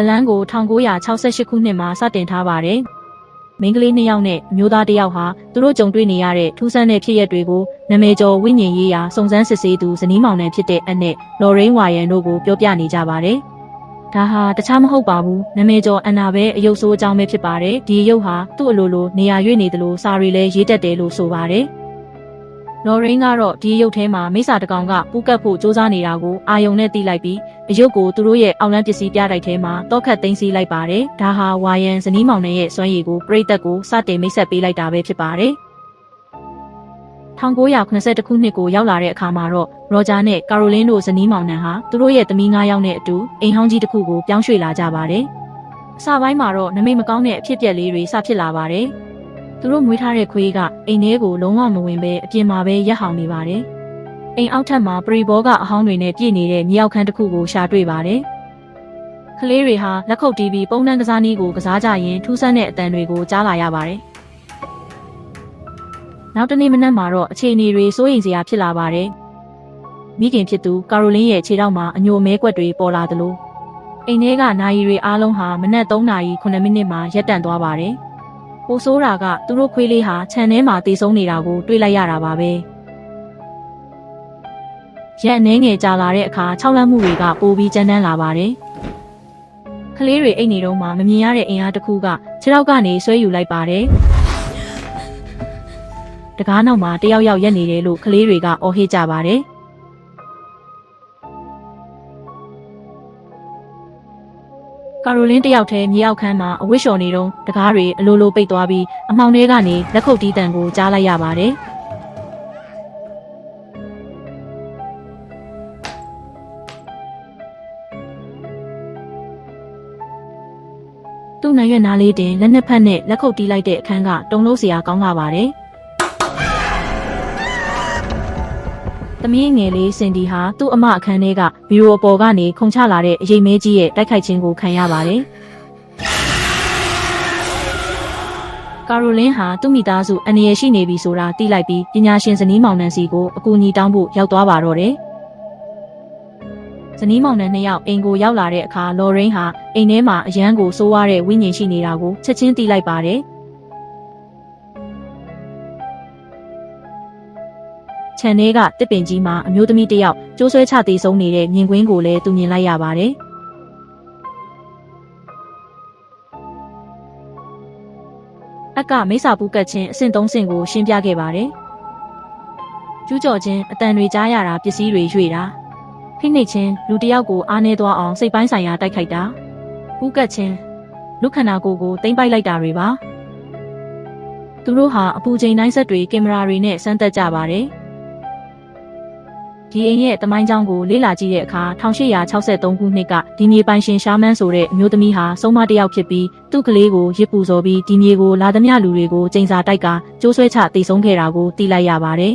လန်းကို1968ခုနှစ်မှာစတင်ထားပါတယ်။မိန်းကလေး2ယောက်နဲ့အမျိုးသား1ယောက်ဟာသူတို့ကြုံတွေ့နေရတဲ့ထူးဆန်းတဲ့ဖြစ်ရပ်တွေကိုနာမည်ကျော်ဝိညာဉ်ရေးရာစုံစမ်းစစ်ဆေးသူဇနီးမောင်နှံဖြစ်တဲ့အနဲ့လော်ရိန်းဝါရန်တို့ကိုပြောပြနေကြပါတယ်။ဒါဟာတခြားမဟုတ်ပါဘူးနာမည်ကျော်အန်နာဘဲအယုတ်ဆိုးအကြောင်းပဲဖြစ်ပါတယ်။ဒီအယုတ်ဟာသူ့အလိုလိုနေရာရွေ့နေသလိုစာရီလည်းရေးတတ်တယ်လို့ဆိုပါတယ်။လော်ရိန်းကတော့ဒီရုပ်ထဲမှာမိစ္ဆာတကောင်ကပူးကပ်ဖို့စူးစမ်းနေတာကိုအာယုံနဲ့တီးလိုက်ပြီးအယုတ်ကိုသူတို့ရဲ့အောက်လန်းပစ္စည်းပြတိုက်ထဲမှာတောက်ခတ်သိမ်းဆည်းလိုက်ပါတယ်။ဒါဟာဝါယန်ဇနီးမောင်နှံရဲ့စွမ်းရည်ကိုပရိသတ်ကိုစတင်မိတ်ဆက်ပေးလိုက်တာပဲဖြစ်ပါတယ်။1982ခုနှစ်ကိုရောက်လာတဲ့အခါမှာတော့ရောဂျာနဲ့ကာရိုလင်းတို့ဇနီးမောင်နှံဟာသူတို့ရဲ့သမီး9ယောက်နဲ့အတူအိမ်ဟောင်းကြီးတစ်ခုကိုပြောင်းရွှေ့လာကြပါတယ်။အစပိုင်းမှာတော့နမိတ်မကောင်းတဲ့အဖြစ်အပျက်လေးတွေစဖြစ်လာပါတယ်။သူတို့မွေးထားတဲ့ခွေးကအိမ်ထဲကိုလုံးဝမဝင်ပဲအပြင်မှာပဲရက်ဟောင်နေပါတယ်။အိမ်အောက်ထပ်မှာပရီဘောကအဟောင်းတွေနဲ့ပြည့်နေတဲ့မြေအောက်ခန်းတစ်ခုကိုရှာတွေ့ပါတယ်။ကလေးတွေဟာလက်ခုပ်တီးပြီးပုံနှံကစားနည်းကိုကစားကြရင်ထူးဆန်းတဲ့အတန်တွေကိုကြားလာရပါတယ်။နောက်တနေ့မနက်မှာတော့အခြေအနေတွေစိုးရိမ်စရာဖြစ်လာပါတယ်။မိခင်ဖြစ်သူကာရိုလင်းရဲ့ခြေထောက်မှာအညိုမဲကွက်တွေပေါ်လာသလိုအိမ်ထဲကနာရီတွေအားလုံးဟာမနက်3နာရီ9မိနစ်မှာရပ်တန့်သွားပါတယ်။ပိုဆိုးတာကသူတို့ခွေးလေးဟာခြံထဲမှာတေဆုံးနေတာကိုတွေ့လိုက်ရတာပါပဲရက်နှဲငယ်ကြာလာတဲ့အခါ6လမ်းမှုတွေကပိုပြီးကြမ်းတမ်းလာပါတယ်ကလေးတွေအိတ်နေတော့မှမမြင်ရတဲ့အင်အားတစ်ခုကခြေထောက်ကနေဆွဲယူလိုက်ပါတယ်တကားနောက်မှာတယောက်ယောက်ရက်နေတယ်လို့ကလေးတွေကအော်ဟစ်ကြပါတယ်ကာရိုလင်းတယောက်တည်းမြေအောက်ခန်းမှာအဝတ်လျှော်နေတော့တကားတွေအလိုလိုပိတ်သွားပြီးအမှောင်ထဲကနေလက်ခုပ်တီးတန်ကိုကြားလိုက်ရပါတယ်။သူ့နာရွက်နားလေးတင်လက်နှစ်ဖက်နဲ့လက်ခုပ်တီးလိုက်တဲ့အခန်းကတုံလို့စရာကောင်းလာပါတယ်။သမီးငယ်လေးစင်ဒီဟာသူ့အမအခန်းထဲကဘီရိုအပေါ်ကနေခုန်ချလာတဲ့အရေးမဲကြီးရဲ့တိုက်ခိုက်ခြင်းကိုခံရပါတယ်။ကာရိုလင်းဟာသူ့မိသားစုအန္တရာယ်ရှိနေပြီဆိုတာသိလိုက်ပြီးပညာရှင်ဇနီးမောင်နှံစီကိုအကူအညီတောင်းဖို့ရောက်သွားပါတော့တယ်။ဇနီးမောင်နှံ2ယောက်အိမ်ကိုရောက်လာတဲ့အခါလော်ရိန်းဟာအိမ်ထဲမှာအရန်ကိုစိုးရတဲ့ဝိညာဉ်ရှိနေတာကိုချက်ချင်းသိလိုက်ပါတယ်။ခြံထဲကတစ်ပင်ကြီးမှာအမျိုးသမီးတစ်ယောက်ကျိုးဆွဲချသေးဆုံးနေတဲ့မြင်ကွင်းကိုလည်းသူမြင်လိုက်ရပါတယ်။အကမိစ္ဆာပူးကတ်ချင်းအဆင့်3ဆင့်ကိုရှင်းပြခဲ့ပါတယ်။ကျူးကျော်ခြင်းအတန်တွေကြားရတာပစ္စည်းတွေရွေ့တာဖိနှိပ်ခြင်းလူတစ်ယောက်ကိုအားနေသွားအောင်စိတ်ပိုင်းဆိုင်ရာတိုက်ခိုက်တာပူးကတ်ခြင်းလူခန္ဓာကိုယ်ကိုသိမ့်ပိုက်လိုက်တာတွေပါ။သူတို့ဟာအပူချိန်တိုင်းဆက်တွေကင်မရာတွေနဲ့စမ်းသပ်ကြပါတယ်။ဒီအိမ်ရဲ့တမိုင်းကြောင်းကိုလေ့လာကြည့်တဲ့အခါ1863ခုနှစ်ကဒီမြေပိုင်ရှင်ရှာမန်းဆိုတဲ့အမျိုးသမီးဟာဆုံးမတစ်ယောက်ဖြစ်ပြီးသူ့ကလေးကိုရစ်ပူဇော်ပြီးဒီမြေကိုလာသမျှလူတွေကိုကျိန်စာတိုက်ကကျိုးဆွဲချတိတ်ဆုံးခဲ့တာကိုသိလိုက်ရပါတယ်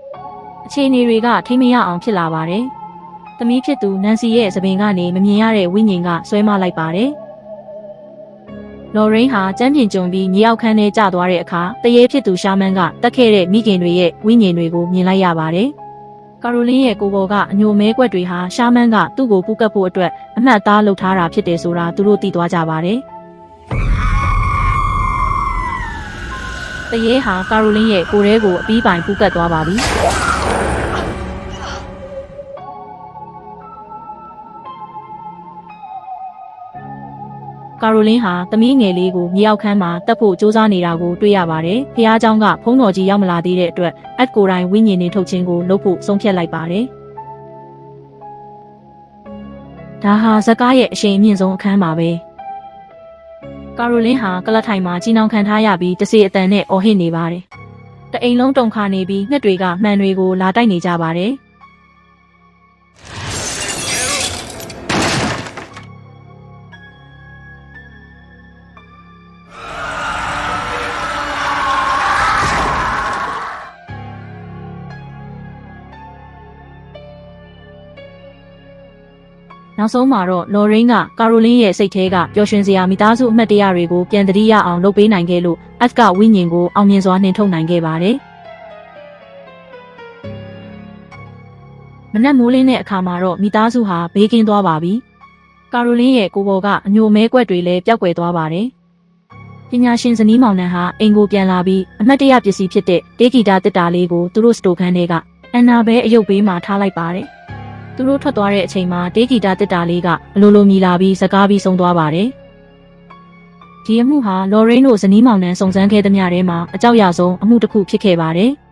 ။အခြေအနေတွေကထိမရအောင်ဖြစ်လာပါတယ်။သမီးဖြစ်သူနန်စီရဲ့သပင်ကနေမမြင်ရတဲ့ဝိညာဉ်ကဆွဲမလိုက်ပါတယ်။လော်ရိန်းဟာကျမ်းပြင်ကြုံပြီးမြေအောက်ခန်းထဲကျသွားတဲ့အခါတရေဖြစ်သူရှာမန်းကတက်ခဲ့တဲ့မိခင်တွေရဲ့ဝိညာဉ်တွေကိုမြင်လိုက်ရပါတယ်။ကာရိုလင်းရဲ့ကိုယ်ပေါ်ကအညိုမဲကွက်တွေဟာရှာမန်းကသူ့ကိုပူးကပ်ဖို့အတွက်အမှတ်အသားလုပ်ထားတာဖြစ်တယ်ဆိုတာသူတို့သိသွားကြပါတယ်။တရေဟာကာရိုလင်းရဲ့ကိုယ်ထဲကိုအပီးပိုင်ပူးကပ်သွားပါပြီ။ကာရိုလင်းဟာသမီးငယ်လေးကိုမြေအောက်ခန်းမှာတက်ဖို့စူးစမ်းနေတာကိုတွေ့ရပါတယ်။ဖះเจ้าကဖုံးတော်ကြီးရောက်မလာသေးတဲ့အတွက်အက်ကိုတိုင်းဝိညာဉ်တွေထုတ်ခြင်းကိုလုပ်ဖို့ဆုံးဖြတ်လိုက်ပါတယ်။ဒါဟာဇကားရဲ့အရှိန်အမြင့်ဆုံးအခန်းပါပဲ။ကာရိုလင်းဟာကလတ်ထိုင်မှာကြီးနှောင်ခံထားရပြီးတစေအတန်နဲ့အော်ဟစ်နေပါတယ်။တအိမ်လုံးတုန်ခါနေပြီးငှက်တွေကမှန်တွေကိုလာတိုက်နေကြပါတယ်။နောက်ဆုံးမှာတော့လော်ရိန်းကကာရိုလင်းရဲ့စိတ်ထဲကပျော်ရွှင်စရာမိသားစုအမှတ်တရတွေကိုပြန်သတိရအောင်လုပ်ပေးနိုင်ခဲ့လို့အက်ကဝိညာဉ်ကိုအောင်မြင်စွာနှင်ထုတ်နိုင်ခဲ့ပါတယ်။မနက်မိုးလင်းတဲ့အခါမှာတော့မိသားစုဟာဘေးကင်းသွားပါပြီ။ ကာရိုလင်းရဲ့ကိုယ်ပေါ်ကအညိုမဲကွက်တွေလည်းပျောက်ကွယ်သွားပါတယ်။ပညာရှင်ဇနီးမောင်နှံဟာအိမ်ကိုပြန်လာပြီးအမှတ်တရပစ္စည်းဖြစ်တဲ့တေးဂီတာတစ်တာလေးကိုသူတို့စတိုခန်းထဲကအန်နာဘဲအယုတ်ဘေးမှာထားလိုက်ပါတယ်။သူတို့ထွက်သွားတဲ့အချိန်မှာတေးဂီတာတစ်တာလေးကအလိုလိုမြည်လာပြီးစကားပြီးဆုံးသွားပါတယ်။ဒီအမှုဟာလော်ရိန်းတို့ဇနီးမောင်နှံစုံစမ်းခဲ့သမျှထဲမှာအကြောက်ရဆုံးအမှုတစ်ခုဖြစ်ခဲ့ပါတယ်။